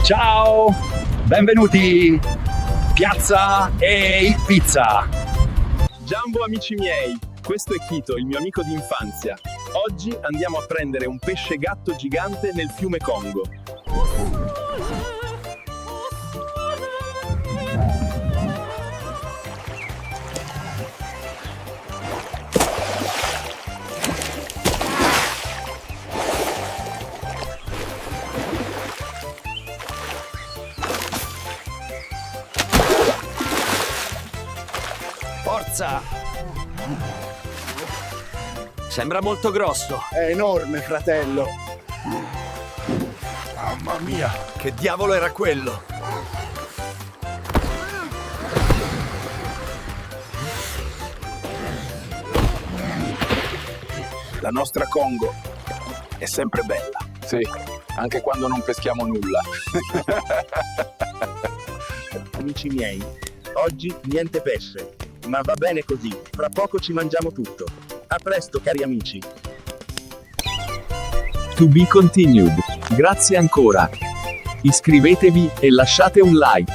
Ciao, benvenuti, Piazza e Pizza. Giambo amici miei, questo è Kito, il mio amico di infanzia. Oggi andiamo a prendere un pesce gatto gigante nel fiume Congo. Forza! Sembra molto grosso. È enorme, fratello. Mamma mia, che diavolo era quello? La nostra Congo è sempre bella. Sì, anche quando non peschiamo nulla. Amici miei, oggi niente pesce, ma va bene così, fra poco ci mangiamo tutto. A presto, cari amici. To be continued. Grazie ancora. Iscrivetevi e lasciate un like.